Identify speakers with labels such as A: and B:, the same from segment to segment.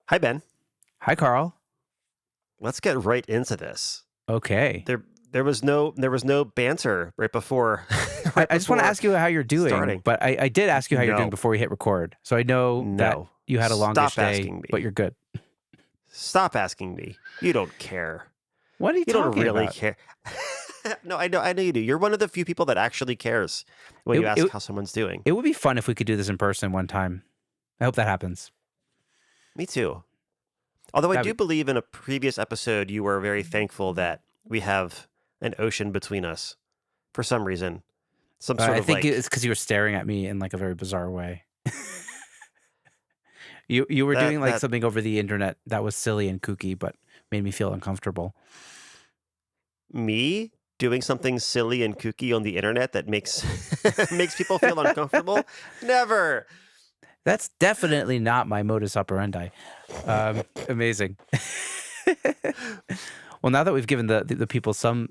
A: Hi, Ben.
B: Hi, Carl.
A: Let's get right into this.
B: Okay.
A: There was no banter right before
B: I,
A: right
B: I just want to
A: before
B: ask you how you're doing,
A: starting.
B: but I did ask you how you're doing
A: No,
B: before we hit record. So I know that
A: no.
B: you had a longish
A: Stop
B: day,
A: asking
B: but
A: me.
B: you're good.
A: Stop asking me. You don't care.
B: What are you
A: You don't
B: talking
A: really
B: about?
A: care. No, I know. I know you do. You're one of the few people that actually cares when
B: It,
A: you ask
B: it,
A: how someone's doing.
B: it would be fun if we could do this in person one time. I hope that happens.
A: Me too. Although I do
B: That'd be,
A: believe in a previous episode you were very thankful that we have an ocean between us for some reason. Some sort
B: I
A: of
B: think
A: like
B: it's because you were staring at me in like a very bizarre way. You were doing
A: that
B: like
A: that
B: something over the internet that was silly and kooky, but made me feel uncomfortable.
A: me doing something silly and kooky on the internet that makes makes people feel uncomfortable? Never.
B: That's definitely not my modus operandi. Amazing. Well, now that we've given the people some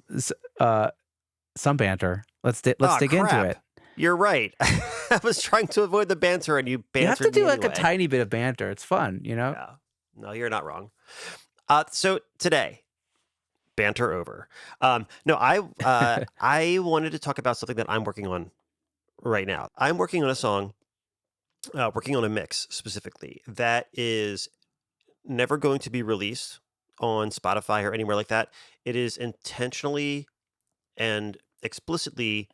B: banter, let's
A: Oh
B: dig into
A: crap.
B: it.
A: You're right. I was trying to avoid the banter and you
B: You have to
A: bantered me
B: do like a
A: anyway.
B: tiny bit of banter. It's fun, you know.
A: Yeah. No, you're not wrong. So today, banter over. No, I wanted to talk about something that I'm working on right now. I'm working on a song, working on a mix specifically that is never going to be released on Spotify or anywhere like that. It is intentionally and explicitly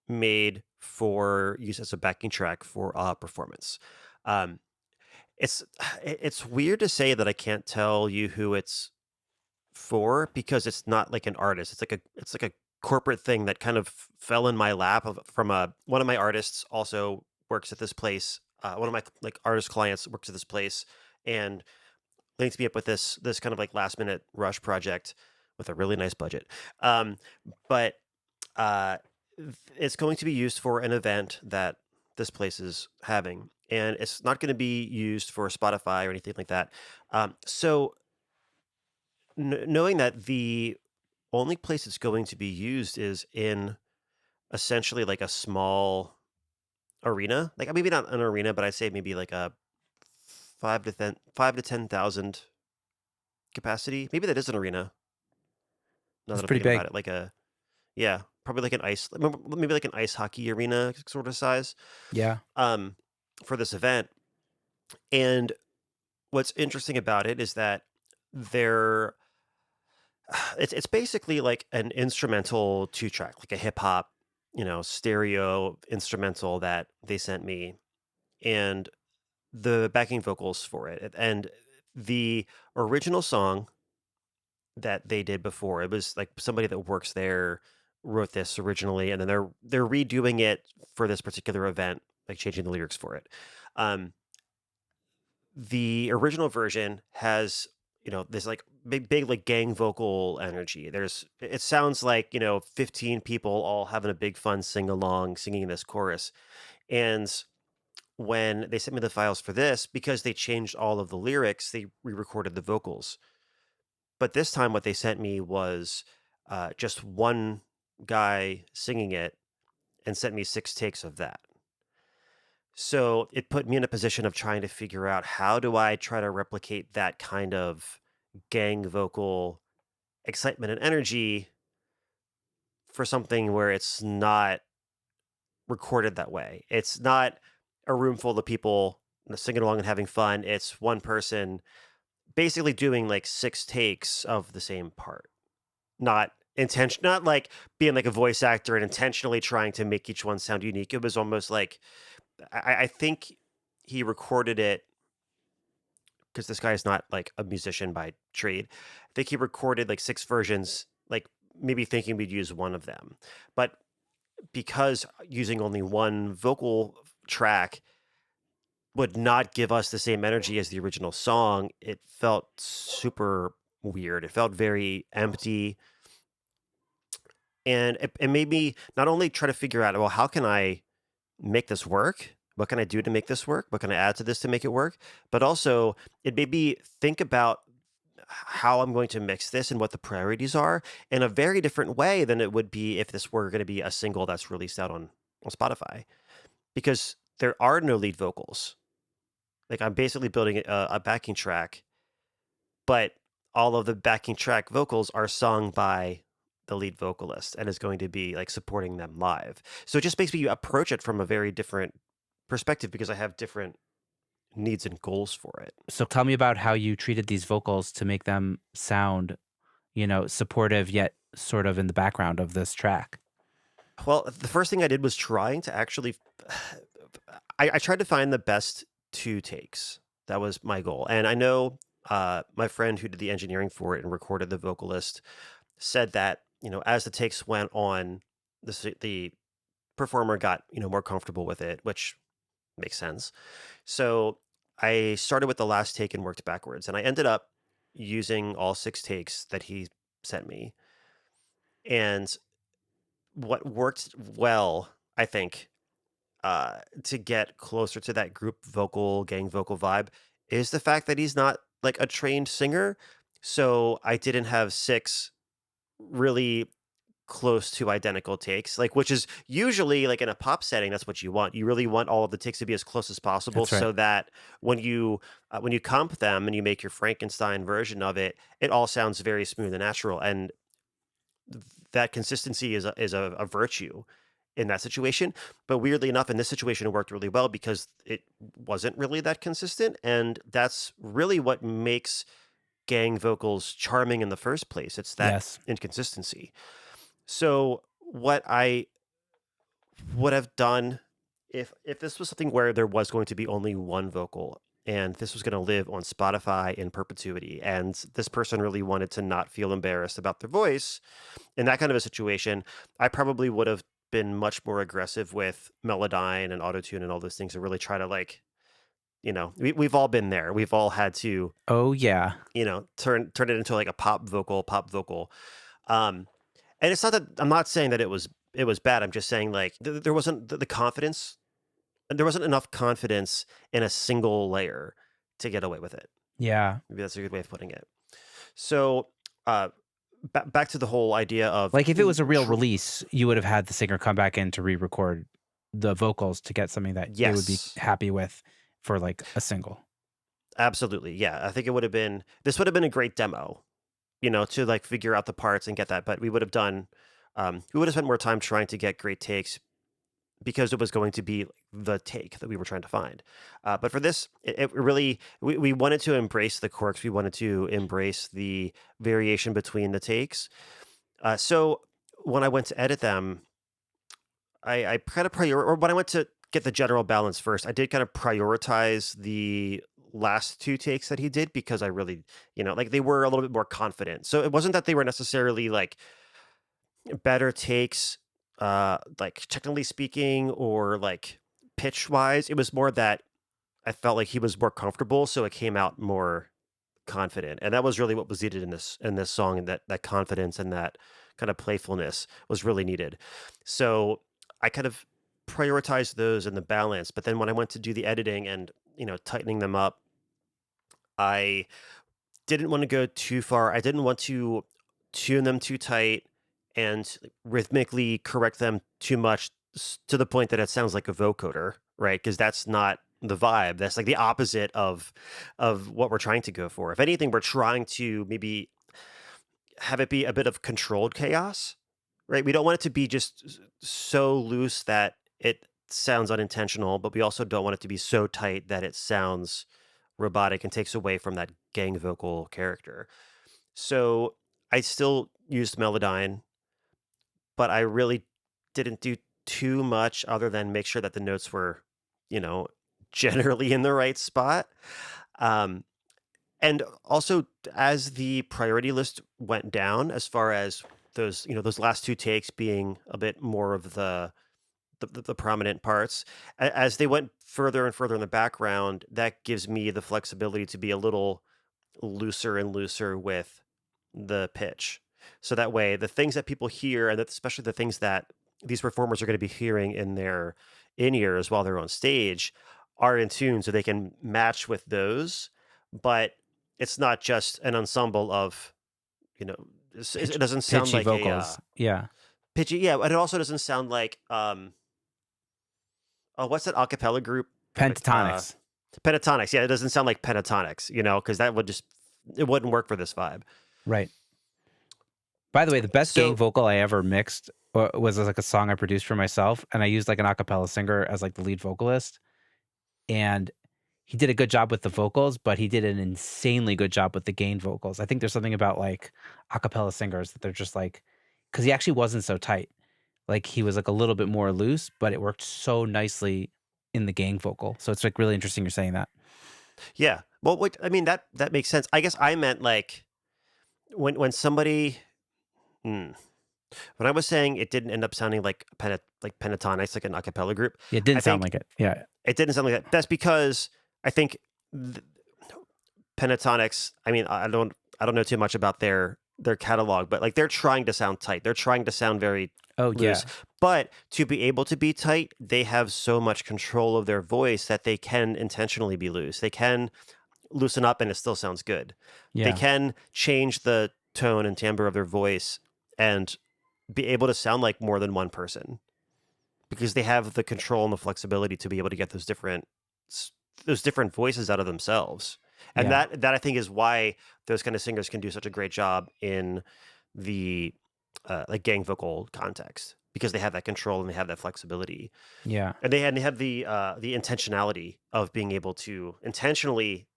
A: made for use as a backing track for a performance. Um, it's it's weird to say that I can't tell you who it's for because it's not like an artist. It's like a corporate thing that kind of fell in my lap from a one of my artists also works at this place. One of my like artist clients works at this place and linked me up with this kind of like last minute rush project with a really nice budget. But uh, it's going to be used for an event that this place is having, and it's not going to be used for Spotify or anything like that. So knowing that the only place it's going to be used is in essentially like a small arena, like maybe not an arena, but I'd say maybe like a 5 to 10,000 capacity. Maybe that is an arena. Now
B: That's
A: that I'm
B: pretty
A: thinking about
B: big.
A: it, like a yeah, probably like an maybe like an ice hockey arena sort of size,
B: Yeah,
A: um, for this event. And what's interesting about it is that they're it's basically like an instrumental two track, like a hip hop, stereo instrumental that they sent me, and the backing vocals for it, and the original song that they did before. It was like somebody that works there wrote this originally, and then they're redoing it for this particular event, like changing the lyrics for it. Um, the original version has this like big like gang vocal energy. It sounds like 15 people all having a big fun sing along singing this chorus. And when they sent me the files for this, because they changed all of the lyrics, they re-recorded the vocals. But this time, what they sent me was just one guy singing it and sent me 6 takes of that. So it put me in a position of trying to figure out how do I try to replicate that kind of gang vocal excitement and energy for something where it's not recorded that way. It's not a room full of people singing along and having fun. It's one person basically doing like 6 takes of the same part. Not like being like a voice actor and intentionally trying to make each one sound unique. It was almost like I think he recorded it because this guy is not like a musician by trade. I think he recorded like 6 versions, like maybe thinking we'd use one of them. But because using only one vocal track would not give us the same energy as the original song, it felt super weird. It felt very empty. And it made me not only try to figure out, well, how can I make this work? What can I do to make this work? What can I add to this to make it work? But also, it made me think about how I'm going to mix this and what the priorities are in a very different way than it would be if this were going to be a single that's released out on Spotify. Because there are no lead vocals. Like I'm basically building a backing track, but all of the backing track vocals are sung by the lead vocalist and is going to be like supporting them live. So it just makes me approach it from a very different perspective because I have different needs and goals for it.
B: So tell me about how you treated these vocals to make them sound, supportive yet sort of in the background of this track.
A: Well, the first thing I did was trying to actually, I tried to find the best two takes. That was my goal. And I know my friend who did the engineering for it and recorded the vocalist said that, as the takes went on, the performer got, more comfortable with it, which makes sense. So I started with the last take and worked backwards. And I ended up using all 6 takes that he sent me. And what worked well, I think, to get closer to that group vocal, gang vocal vibe is the fact that he's not like a trained singer. So I didn't have 6 really close to identical takes, like which is usually like in a pop setting, that's what you want. You really want all of the takes to be as close as possible
B: That's right.
A: so that when you comp them and you make your Frankenstein version of it, it all sounds very smooth and natural. And that consistency is a virtue in that situation. But weirdly enough, in this situation, it worked really well because it wasn't really that consistent. And that's really what makes gang vocals charming in the first place. It's that
B: Yes.
A: inconsistency. So what I would have done if this was something where there was going to be only one vocal and this was going to live on Spotify in perpetuity and this person really wanted to not feel embarrassed about their voice in that kind of a situation, I probably would have been much more aggressive with Melodyne and Autotune and all those things and really try to like, we've all been there. We've all had to,
B: Oh, yeah.
A: turn it into like a pop vocal. Um, and it's not that I'm not saying that it was bad. I'm just saying like there wasn't the confidence. There wasn't enough confidence in a single layer to get away with it.
B: Yeah.
A: Maybe that's a good way of putting it. So, uh, back to the whole idea of
B: Like if it was a real release, you would have had the singer come back in to re-record the vocals to get something that they would be
A: yes,
B: happy with for like a single.
A: absolutely, yeah. I think this would have been a great demo, to like figure out the parts and get that. But we would have spent more time trying to get great takes because it was going to be the take that we were trying to find. But for this, it really we wanted to embrace the quirks. We wanted to embrace the variation between the takes. So when I went to edit them, I kind of or when I went to get the general balance first, I did kind of prioritize the last 2 takes that he did because I really, like they were a little bit more confident. So it wasn't that they were necessarily like better takes, like technically speaking or like pitch wise. It was more that I felt like he was more comfortable, so it came out more confident, and that was really what was needed in this song. And that confidence and that kind of playfulness was really needed. So I kind of prioritized those in the balance. But then when I went to do the editing and tightening them up, I didn't want to go too far. I didn't want to tune them too tight and rhythmically correct them too much to the point that it sounds like a vocoder, right? Because that's not the vibe. That's like the opposite of what we're trying to go for. If anything, we're trying to maybe have it be a bit of controlled chaos, right? We don't want it to be just so loose that it sounds unintentional, but we also don't want it to be so tight that it sounds robotic and takes away from that gang vocal character. So I still used Melodyne, but I really didn't do too much other than make sure that the notes were, you know, generally in the right spot. Um, and also as the priority list went down, as far as those last 2 takes being a bit more of the prominent parts, as they went further and further in the background, that gives me the flexibility to be a little looser and looser with the pitch. So that way, the things that people hear, and especially the things that these performers are going to be hearing in their in ears while they're on stage, are in tune so they can match with those. But it's not just an ensemble of, you know, it
B: Pitch,
A: doesn't sound
B: pitchy
A: like a
B: vocals. Yeah.
A: pitchy. Yeah, but it also doesn't sound like, oh, what's that acapella group?
B: Pentatonics.
A: Pentatonics, yeah, it doesn't sound like pentatonics, because that would just it wouldn't work for this vibe.
B: Right. By the way, the best gang
A: So
B: vocal I ever mixed was like a song I produced for myself, and I used like an a cappella singer as like the lead vocalist, and he did a good job with the vocals, but he did an insanely good job with the gain vocals. I think there's something about like a cappella singers that they're just like, because he actually wasn't so tight. Like he was like a little bit more loose, but it worked so nicely in the gang vocal. So it's like really interesting you're saying that.
A: yeah, well, what I mean that makes sense. I guess I meant like when somebody. Hmm. When I was saying it didn't end up sounding like pentatonics, like an a cappella group,
B: It
A: I
B: didn't sound
A: think
B: like it. Yeah.
A: it didn't sound like that. That's because I think th- pentatonics. I mean, I don't know too much about their catalog, but like they're trying to sound tight. They're trying to sound very
B: Oh
A: loose.
B: yeah.
A: But to be able to be tight, they have so much control of their voice that they can intentionally be loose. They can loosen up and it still sounds good. They
B: Yeah.
A: can change the tone and timbre of their voice and be able to sound like more than one person because they have the control and the flexibility to be able to get those different voices out of themselves. And
B: Yeah.
A: that I think is why those kind of singers can do such a great job in the like gang vocal context because they have that control and they have that flexibility.
B: Yeah.
A: And they have the intentionality of being able to intentionally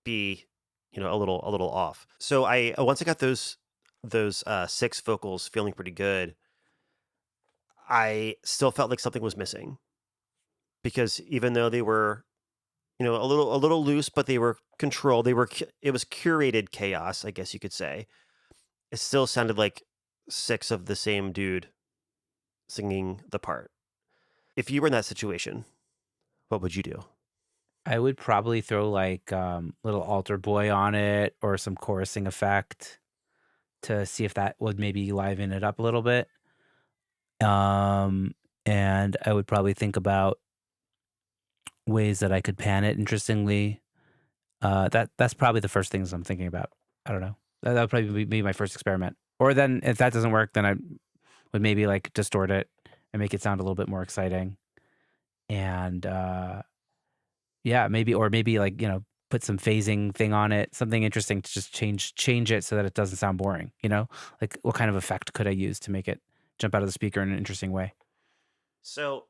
A: be, a little off. So I once I got those 6 vocals feeling pretty good, I still felt like something was missing because even though they were, a little loose, but they were controlled, it was curated chaos, I guess you could say. It still sounded like 6 of the same dude singing the part. If you were in that situation, what would you do?
B: I would probably throw like little altar boy on it or some chorusing effect to see if that would maybe liven it up a little bit. Um, and I would probably think about ways that I could pan it interestingly. That's probably the first things I'm thinking about. I don't know. That would probably be my first experiment. Or then if that doesn't work, then I would maybe like distort it and make it sound a little bit more exciting. And yeah, maybe like, put some phasing thing on it, something interesting to just change it so that it doesn't sound boring, you know? Like what kind of effect could I use to make it jump out of the speaker in an interesting way?
A: So,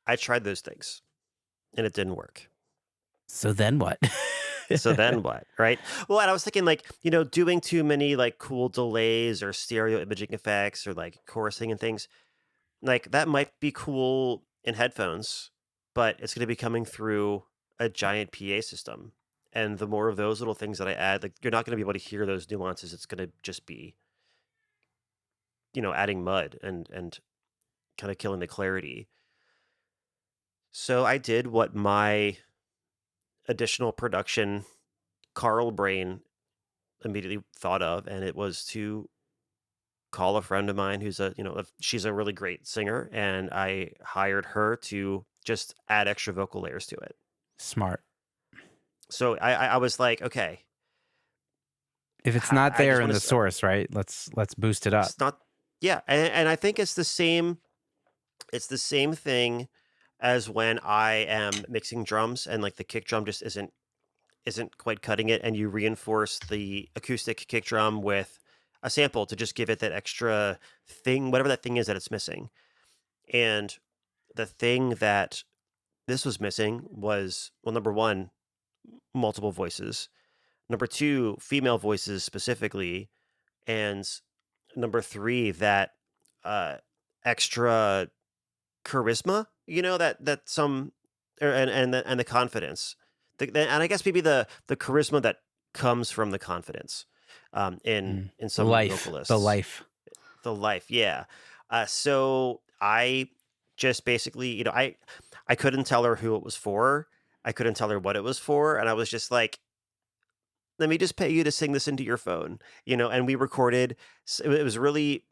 A: I tried those things and it didn't work.
B: So then what?
A: So then what, right? Well, and I was thinking like, doing too many like cool delays or stereo imaging effects or like chorusing and things, like that might be cool in headphones, but it's going to be coming through a giant PA system. And the more of those little things that I add, like you're not going to be able to hear those nuances. It's going to just be, adding mud and kind of killing the clarity. So I did what my additional production Carl brain immediately thought of, and it was to call a friend of mine who's she's a really great singer, and I hired her to just add extra vocal layers to it.
B: Smart.
A: So I was like, okay,
B: If it's not
A: I
B: there
A: just
B: in
A: want
B: the
A: to.
B: source, right? Let's boost it up.
A: It's not, yeah, and I think it's the same. It's the same thing as when I am mixing drums and like the kick drum just isn't quite cutting it, and you reinforce the acoustic kick drum with a sample to just give it that extra thing, whatever that thing is that it's missing. And the thing that this was missing was, well, number one, multiple voices. Number two, female voices specifically, and number three, that uh, extra charisma. That some, and the confidence, and I guess maybe the charisma that comes from the confidence, in
B: Mm.
A: in
B: The
A: some
B: life, the
A: vocalists,
B: life.
A: the life, yeah. So I just basically, I couldn't tell her who it was for. I couldn't tell her what it was for, and I was just like, "Let me just pay you to sing this into your phone," And we recorded. It was really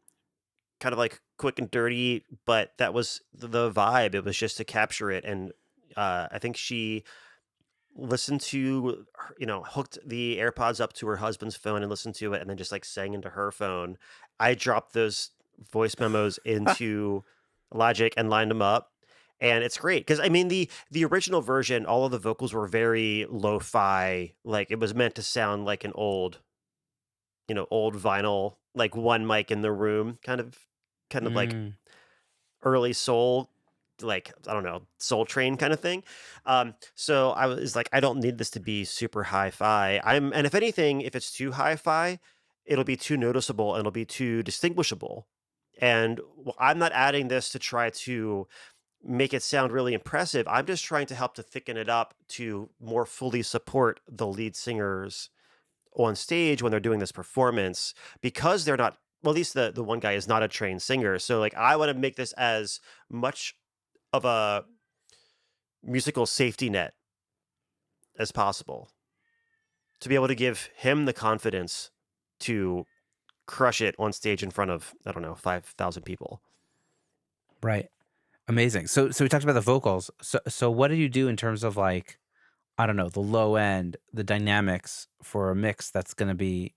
A: kind of like quick and dirty, but that was the vibe. It was just to capture it, and I think she listened to hooked the AirPods up to her husband's phone and listened to it, and then just like sang into her phone. I dropped those voice memos into Logic and lined them up, and it's great because I mean the original version, all of the vocals were very lo-fi, like it was meant to sound like an old, old vinyl, like one mic in the room, kind of like
B: Mm,
A: early soul, like I don't know, Soul Train kind of thing. So I was like, I don't need this to be super hi-fi. And if anything, if it's too hi-fi, it'll be too noticeable and it'll be too distinguishable. And I'm not adding this to try to make it sound really impressive. I'm just trying to help to thicken it up to more fully support the lead singers on stage when they're doing this performance because they're not, well, at least the one guy is not a trained singer. So like I want to make this as much of a musical safety net as possible to be able to give him the confidence to crush it on stage in front of, I don't know, 5,000 people.
B: right. Amazing. So we talked about the vocals. So what do you do in terms of like, I don't know, the low end, the dynamics for a mix that's going to be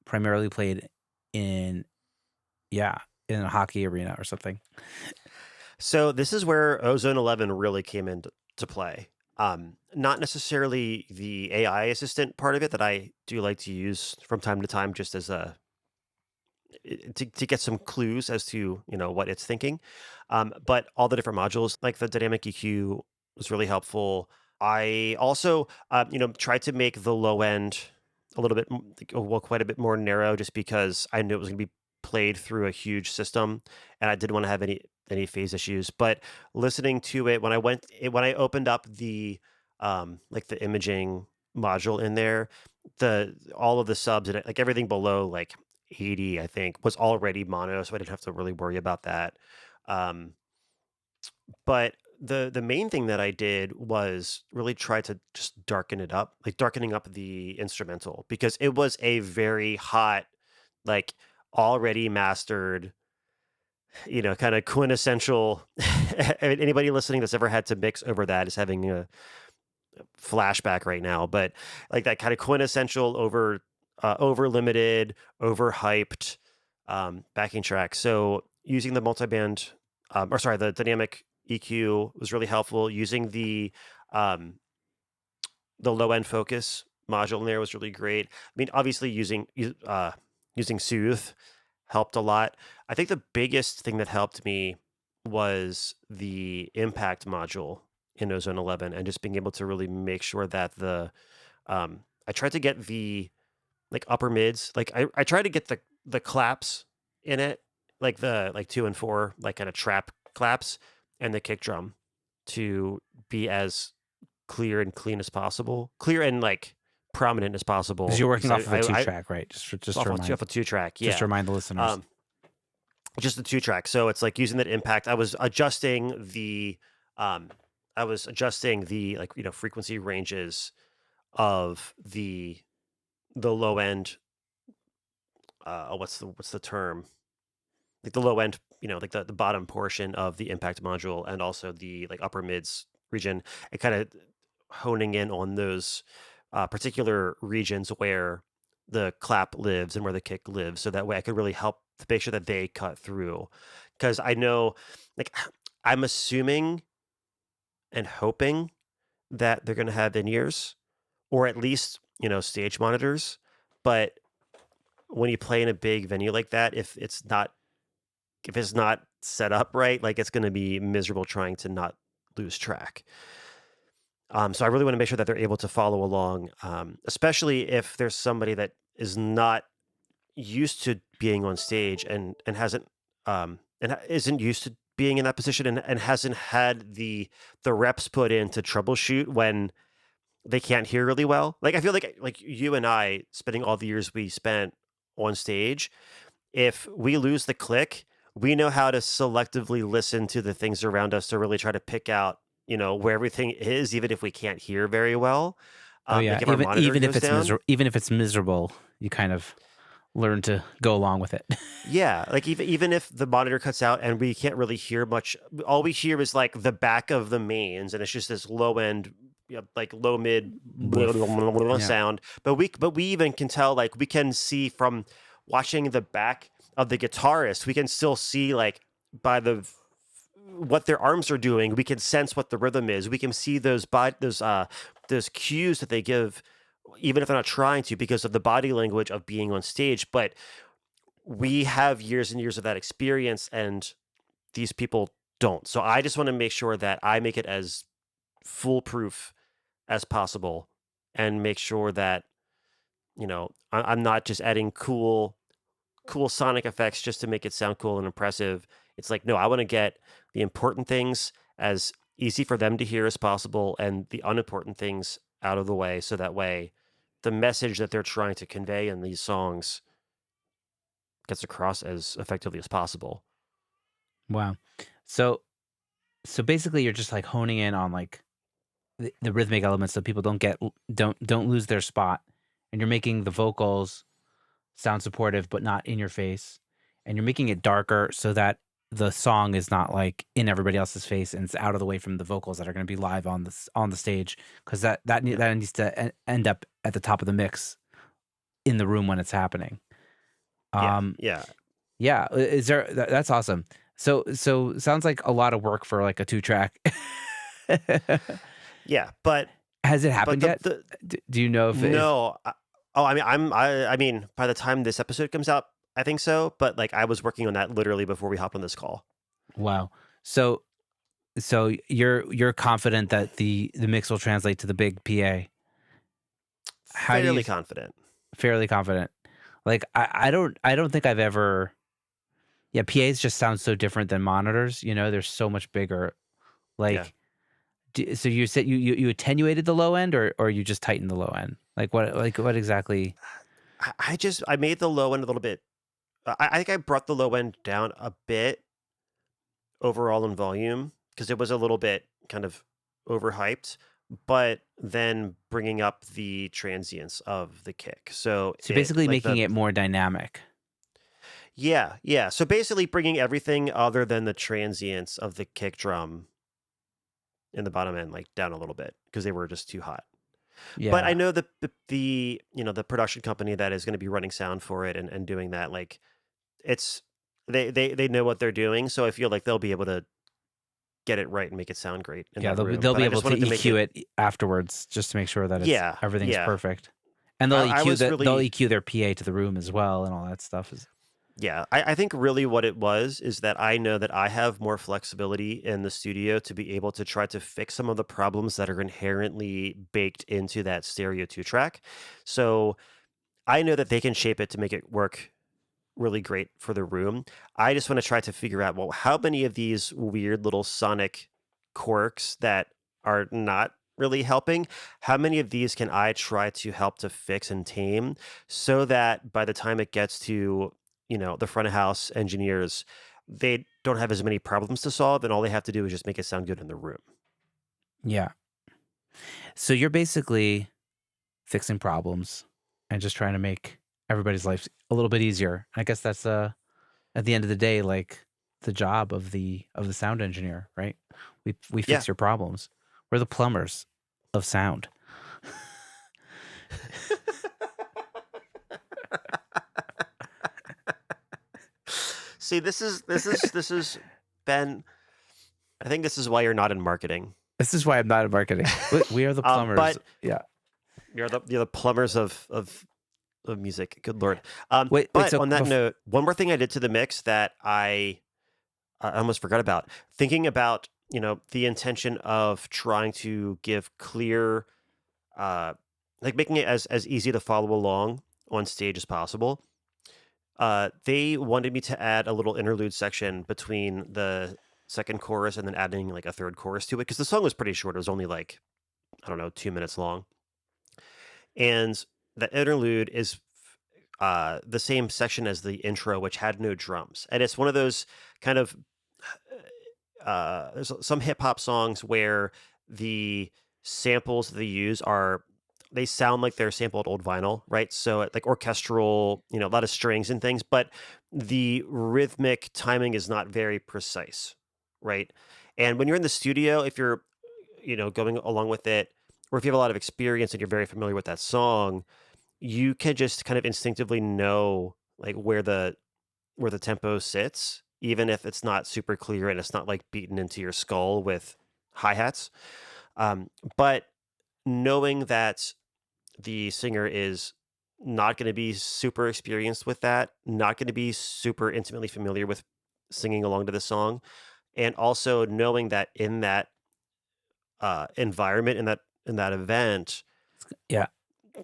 B: primarily played in, yeah, in a hockey arena or something?
A: So this is where Ozone 11 really came into to play. Not necessarily the AI assistant part of it that I do like to use from time to time, just as a to get some clues as to what it's thinking. But all the different modules, like the dynamic EQ, was really helpful. I also, tried to make the low end a little bit, well, quite a bit more narrow, just because I knew it was going to be played through a huge system, and I didn't want to have any phase issues. But listening to it when I opened up the like the imaging module in there, the all of the subs and like everything below like 80, I think, was already mono, so I didn't have to really worry about that. Um, but the main thing that I did was really try to just darken it up, like darkening up the instrumental because it was a very hot, like already mastered, kind of quintessential. I mean, anybody listening that's ever had to mix over that is having a flashback right now, but like that kind of quintessential over limited, over hyped backing track. So using the multiband, or sorry, the dynamic EQ was really helpful. Using um, the low end focus module in there was really great. I mean, obviously using Soothe helped a lot. I think the biggest thing that helped me was the impact module in Ozone 11 and just being able to really make sure that I tried to get the like upper mids, like I tried to get the claps in it, like the like 2 and 4, like kind of trap claps and the kick drum to be as clear and clean as possible, clear and like prominent as
B: Because
A: possible.
B: you're working
A: Because
B: off of a two
A: I
B: track, right? Just to remind,
A: off a 2 track,
B: just to
A: yeah.
B: remind the listeners.
A: Um, just the 2 track. So it's like using that impact. Um, I was adjusting the like frequency ranges of the low end. What's the term? Like the low end, like the bottom portion of the impact module, and also the like upper mids region, and kind of honing in on those particular regions where the clap lives and where the kick lives, so that way I could really help to make sure that they cut through. Because I know, like, I'm assuming and hoping that they're going to have in ears or at least stage monitors, but when you play in a big venue like that, if it's not set up right, like it's going to be miserable trying to not lose track. So I really want to make sure that they're able to follow along, especially if there's somebody that is not used to being on stage and hasn't isn't used to being in that position and hasn't had the reps put in to troubleshoot when they can't hear really well. Like I feel like you and I spending all the years we spent on stage, if we lose the click, we know how to selectively listen to the things around us to really try to pick out, where everything is, even if we can't hear very well.
B: Oh yeah,
A: Like if our monitor
B: even if
A: goes
B: it's
A: down,
B: even if it's miserable, you kind of learn to go along with it.
A: yeah, like even if the monitor cuts out and we can't really hear much, all we hear is like the back of the mains, and it's just this low end, like low mid
B: Woof. Yeah.
A: sound. But we even can tell, like we can see from watching the back of the guitarist, we can still see like by what their arms are doing. We can sense what the rhythm is. We can see those cues that they give, even if they're not trying to, because of the body language of being on stage. But we have years and years of that experience, and these people don't. So I just want to make sure that I make it as foolproof as possible, and make sure that I'm not just adding cool sonic effects just to make it sound cool and impressive. It's like, no, I want to get the important things as easy for them to hear as possible, and the unimportant things out of the way, so that way the message that they're trying to convey in these songs gets across as effectively as possible.
B: Wow. So so basically you're just like honing in on like the rhythmic elements so people don't lose their spot, and you're making the vocals sound supportive but not in your face, and you're making it darker so that the song is not like in everybody else's face and it's out of the way from the vocals that are going to be live on the stage, because
A: Yeah.
B: that needs to end up at the top of the mix in the room when it's happening.
A: Yeah.
B: Um,
A: Yeah.
B: yeah, is there that's awesome. So sounds like a lot of work for like a 2 track.
A: Yeah. But
B: Has it
A: but
B: happened yet?
A: the
B: Do you know if
A: no. Oh, I mean, I mean, by the time this episode comes out, I think so. But like, I was working on that literally before we hopped on this call.
B: wow. So so you're confident that the mix will translate to the big PA. How do you
A: Fairly confident.
B: fairly confident? Like I don't think I've ever yeah, PAs just sound so different than monitors, they're so much bigger.
A: Yeah.
B: Like so you said you attenuated the low end, or you just tightened the low end? Like what exactly?
A: I made the low end a little bit. I think I brought the low end down a bit overall in volume, because it was a little bit kind of overhyped, but then bringing up the transients of the kick. So
B: So
A: it
B: basically
A: like
B: making it more dynamic.
A: yeah, yeah. So basically bringing everything other than the transients of the kick drum in the bottom end like down a little bit, because they were just too hot. But I
B: Yeah.
A: know the production company that is going to be running sound for it, and doing that, like, it's they know what they're doing, so I feel like they'll be able to get it right and make it sound great in
B: Yeah,
A: that room.
B: they'll
A: But
B: be
A: I
B: able
A: just
B: to
A: wanted to make
B: EQ
A: it
B: it afterwards just to make sure that it's
A: yeah,
B: everything's
A: yeah.
B: perfect. And
A: I was
B: they'll
A: really
B: EQ their PA to the room as well, and all that stuff is
A: yeah, I think really what it was is that I know that I have more flexibility in the studio to be able to try to fix some of the problems that are inherently baked into that stereo 2 track. So I know that they can shape it to make it work really great for the room. I just want to try to figure out, well, how many of these weird little sonic quirks that are not really helping, how many of these can I try to help to fix and tame, so that by the time it gets to, the front of house engineers, they don't have as many problems to solve, and all they have to do is just make it sound good in the room.
B: yeah. So you're basically fixing problems and just trying to make everybody's life a little bit easier. I guess that's at the end of the day like the job of the sound engineer, right? We
A: Yeah.
B: fix your problems. We're the plumbers of sound.
A: See, this is Ben. I think this is why you're not in marketing.
B: This is why I'm not in marketing. We are the plumbers.
A: But
B: Yeah.
A: you're the plumbers of music. Good lord.
B: Wait.
A: But
B: So
A: on that note, one more thing I did to the mix that I almost forgot about. Thinking about, the intention of trying to give clear, uh, like making it as easy to follow along on stage as possible. They wanted me to add a little interlude section between the second chorus, and then adding like a third chorus to it, because the song was pretty short. It was only like, I don't know, 2 minutes long. And the interlude is the same section as the intro, which had no drums. And it's one of those kind of there's some hip hop songs where the samples they use they sound like they're sampled old vinyl, right? So like orchestral, a lot of strings and things, but the rhythmic timing is not very precise, right? And when you're in the studio, if you're, going along with it, or if you have a lot of experience and you're very familiar with that song, you can just kind of instinctively know like where the tempo sits, even if it's not super clear and it's not like beaten into your skull with hi-hats. Um, but knowing that the singer is not going to be super experienced with that, not going to be super intimately familiar with singing along to the song, and also knowing that in that environment, in that event,
B: Yeah,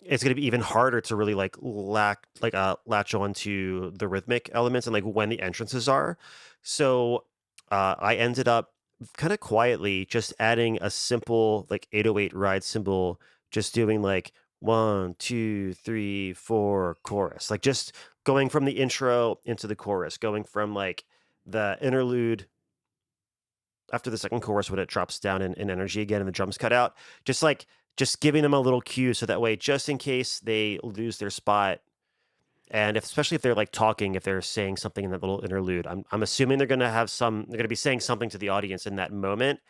A: it's gonna be even harder to really, like, latch on to the rhythmic elements and, like, when the entrances are. So, I ended up kinda quietly just adding a simple, like, 808 ride cymbal, just doing, like, 1, 2, 3, 4, chorus. Like, just going from the intro into the chorus, going from, like, the interlude after the second chorus when it drops down in energy again and the drums cut out, just like just giving them a little cue so that way just in case they lose their spot and if, especially if they're like talking, if they're saying something in that little interlude, I'm assuming they're gonna be saying something to the audience in that moment.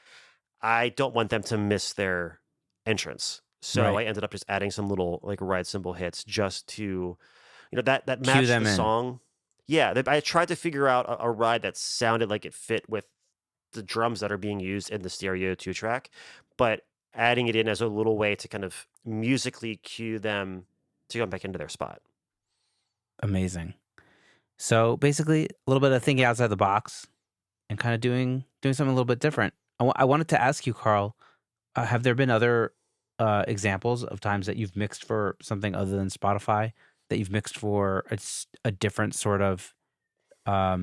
A: I don't want them to miss their entrance. So
B: right.
A: I ended up just adding some little like ride cymbal hits just to that
B: Cue
A: matched
B: them
A: the
B: in.
A: song. Yeah, I tried to figure out a ride that sounded like it fit with the drums that are being used in the stereo 2 track, but adding it in as a little way to kind of musically cue them to come back into their spot.
B: Amazing. So basically, a little bit of thinking outside the box and kind of doing something a little bit different. I wanted to ask you, Carl, have there been other examples of times that you've mixed for something other than Spotify, that you've mixed for a different sort of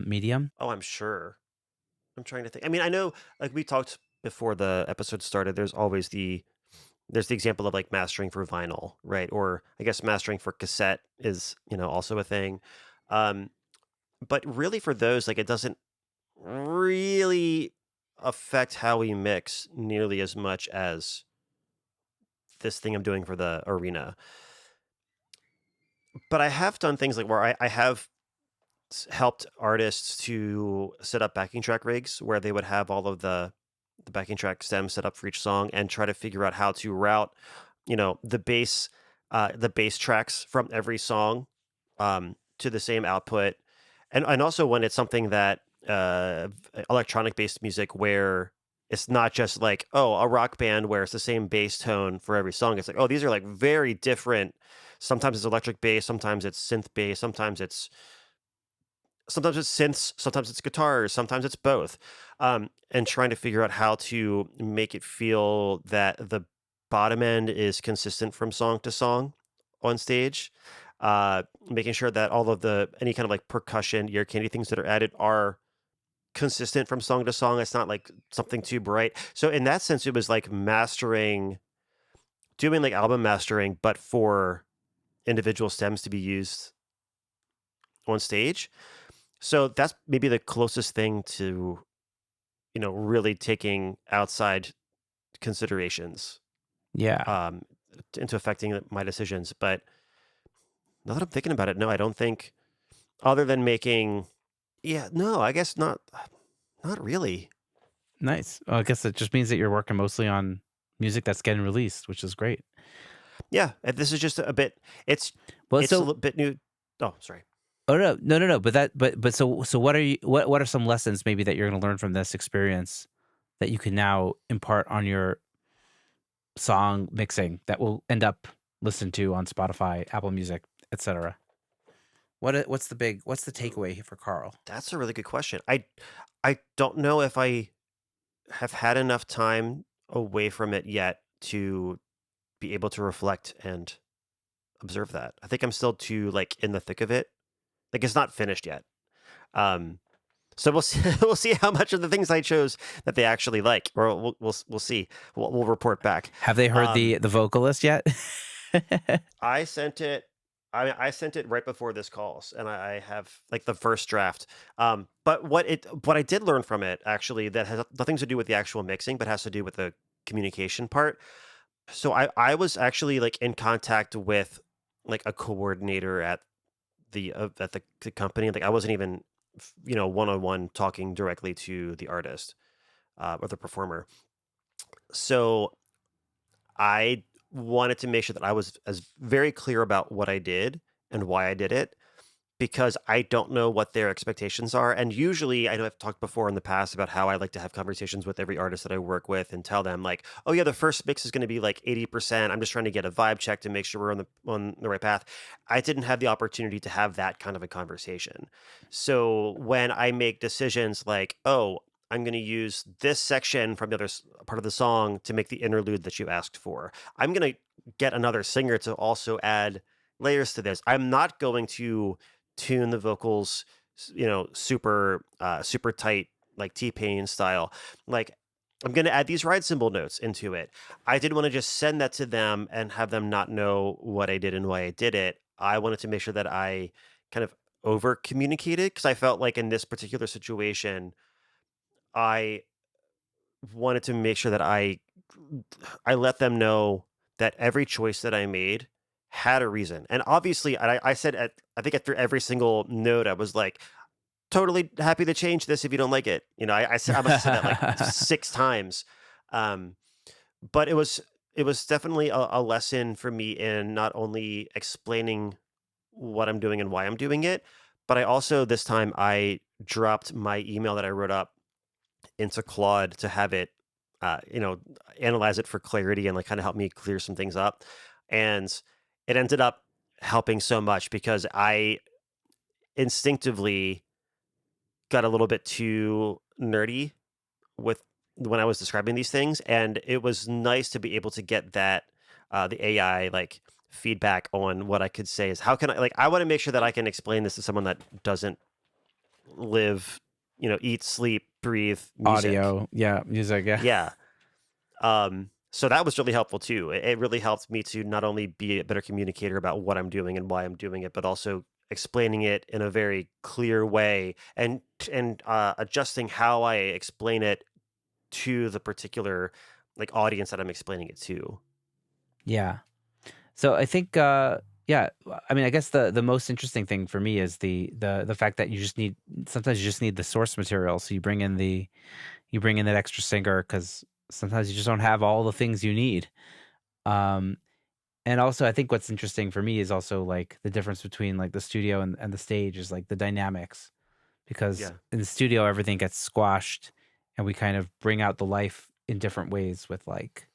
B: medium?
A: Oh, I'm sure. I'm trying to think. I mean, I know like we talked before the episode started, there's the example of like mastering for vinyl, right? Or I guess mastering for cassette is, also a thing. Um, but really for those, like it doesn't really affect how we mix nearly as much as this thing I'm doing for the arena. But I have done things like where I have helped artists to set up backing track rigs where they would have all of the backing track stems set up for each song and try to figure out how to route, the bass tracks from every song to the same output. And also when it's something that electronic based music where it's not just like, oh, a rock band where it's the same bass tone for every song. It's like, oh, these are like very different. Sometimes it's electric bass, sometimes it's synth bass, sometimes it's synths, sometimes it's guitars, sometimes it's both. And trying to figure out how to make it feel that the bottom end is consistent from song to song on stage. Making sure that all of the any kind of like percussion, ear candy things that are added are consistent from song to song. It's not like something too bright. So in that sense, it was like doing like album mastering, but for individual stems to be used on stage. So that's maybe the closest thing to, really taking outside considerations
B: Yeah,
A: um, into affecting my decisions. But now that I'm thinking about it, no, I don't think other than making, yeah, no, I guess not really.
B: nice. Well, I guess it just means that you're working mostly on music that's getting released, which is great.
A: Yeah, this is just a bit. It's
B: Well,
A: it's a
B: so
A: little bit new. Oh, sorry.
B: oh no. But what are you? What are some lessons maybe that you're going to learn from this experience that you can now impart on your song mixing that will end up listened to on Spotify, Apple Music, etc. What's the takeaway for Carl?
A: That's a really good question. I don't know if I have had enough time away from it yet to be able to reflect and observe that. I think I'm still too like in the thick of it. Like it's not finished yet. Um, so we'll see, we'll see how much of the things I chose that they actually like, or we'll see. We'll report back.
B: Have they heard
A: Um,
B: the vocalist yet?
A: I sent it. I sent it right before this calls, and I have like the first draft. But what I did learn from it actually that has nothing to do with the actual mixing, but has to do with the communication part. So I was actually like in contact with like a coordinator at the company. Like I wasn't even one on one talking directly to the artist or the performer. So I wanted to make sure that I was as very clear about what I did and why I did it because I don't know what their expectations are. And usually, I know I've talked before in the past about how I like to have conversations with every artist that I work with and tell them like, "Oh yeah, the first mix is going to be like 80%. I'm just trying to get a vibe check to make sure we're on the right path." I didn't have the opportunity to have that kind of a conversation. So when I make decisions like, "Oh, I'm going to use this section from the other part of the song to make the interlude that you asked for. I'm going to get another singer to also add layers to this. I'm not going to tune the vocals, super tight like T-Pain style. Like I'm going to add these ride cymbal notes into it. I didn't want to just send that to them and have them not know what I did and why I did it. I wanted to make sure that I kind of over communicated because I felt like in this particular situation, I wanted to make sure that I let them know that every choice that I made had a reason. And obviously, I said I think after every single note, I was like, totally happy to change this if you don't like it. I must have said that like 6 times. Um, but it was definitely a lesson for me in not only explaining what I'm doing and why I'm doing it, but I also this time I dropped my email that I wrote up into Claude to have it, uh, you know, analyze it for clarity and like kind of help me clear some things up. And it ended up helping so much because I instinctively got a little bit too nerdy with when I was describing these things. And it was nice to be able to get that, the AI like feedback on what I could say is how can I, like, I want to make sure that I can explain this to someone that doesn't live, eat, sleep, breathe music.
B: Audio, yeah, music, yeah.
A: Yeah. So that was really helpful too. It really helped me to not only be a better communicator about what I'm doing and why I'm doing it, but also explaining it in a very clear way and adjusting how I explain it to the particular like audience that I'm explaining it to.
B: Yeah. So I think, yeah, I mean, I guess the most interesting thing for me is the fact that you just need sometimes you just need the source material. So you bring in that extra singer because sometimes you just don't have all the things you need. Um, and also, I think what's interesting for me is also like the difference between like the studio and the stage is like the dynamics because
A: Yeah.
B: in the studio everything gets squashed and we kind of bring out the life in different ways with like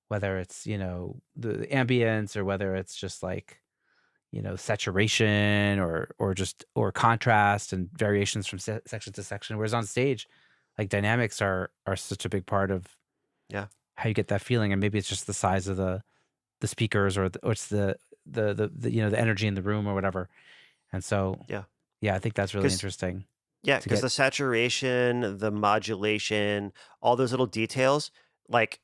B: whether it's the ambience or whether it's just like saturation or contrast and variations from section to section, whereas on stage like dynamics are such a big part of
A: Yeah.
B: how you get that feeling, and maybe it's just the size of the speakers or it's the energy in the room or whatever. And so
A: Yeah.
B: yeah, I think that's really
A: Because
B: interesting
A: yeah,
B: to
A: because
B: get.
A: the saturation, the modulation, all those little details, like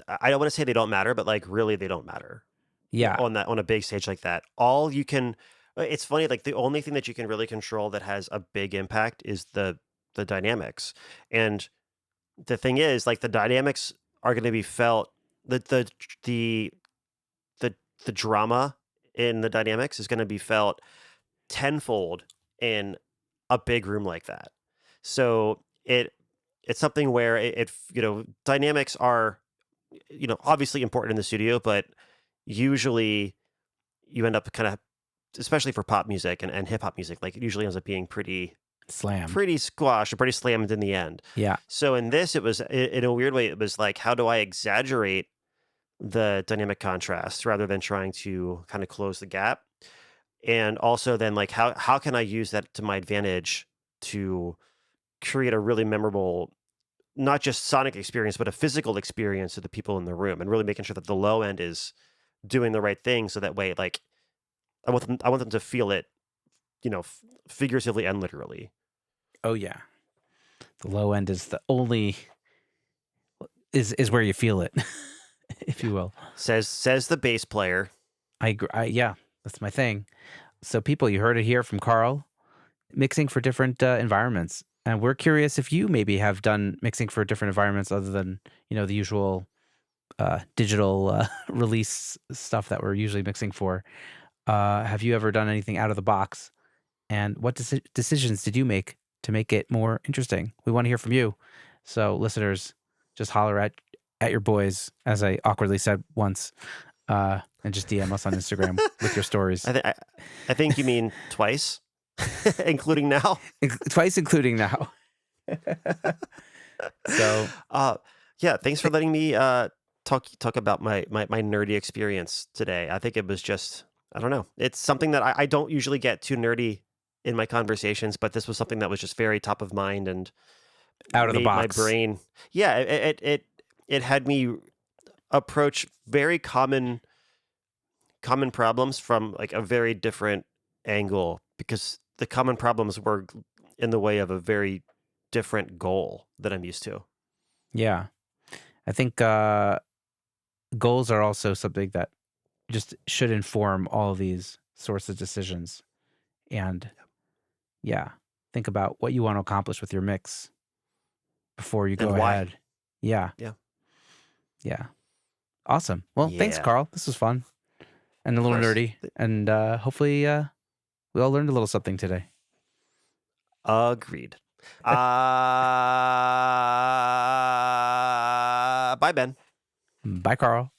A: I don't want to say they don't matter, but like really they don't matter
B: Yeah,
A: on a big stage like that. All you can it's funny, like the only thing that you can really control that has a big impact is the dynamics. And the thing is, like the dynamics are going to be felt the the the the the drama in the dynamics is going to be felt tenfold in a big room like that. So it's something where dynamics are obviously important in the studio, but usually you end up kind of, especially for pop music and hip hop music, like it usually ends up being
B: slammed.
A: pretty squashed or pretty slammed in the end.
B: Yeah,
A: So in this, it was in a weird way, it was like, how do I exaggerate the dynamic contrast rather than trying to kind of close the gap? And also then like how can I use that to my advantage to create a really memorable, not just sonic experience, but a physical experience to the people in the room, and really making sure that the low end is doing the right thing so that way like I want them to feel it, figuratively and literally.
B: oh yeah, the low end is the only is where you feel it, if you will.
A: Says the bass player.
B: Yeah, that's my thing. So people, you heard it here from Carl, mixing for different environments. And we're curious if you maybe have done mixing for different environments other than, the usual digital release stuff that we're usually mixing for. Have you ever done anything out of the box? And what decisions did you make to make it more interesting? We want to hear from you. So listeners, just holler at your boys, as I awkwardly said once. and just DM us on Instagram with your stories.
A: I, th- I, I think you mean twice, including now.
B: Twice, including now. So,
A: Uh, yeah, thanks for
B: th-
A: letting me talk about my nerdy experience today. I think it was just, I don't know. It's something that I don't usually get too nerdy in my conversations, but this was something that was just very top of mind and
B: out of the
A: made my
B: box.
A: brain. Yeah, it had me approach very common problems from like a very different angle because the common problems were in the way of a very different goal that I'm used to.
B: Yeah. I think goals are also something that just should inform all of these sorts of decisions. And yeah, think about what you want to accomplish with your mix before you
A: And
B: go
A: why?
B: ahead. Yeah.
A: Yeah.
B: Yeah. Awesome. Well, thanks,
A: Yeah.
B: Carl. This was fun and a
A: Of
B: little
A: course.
B: nerdy. And hopefully we all learned a little something today.
A: Agreed. Bye, Ben.
B: Bye, Carl.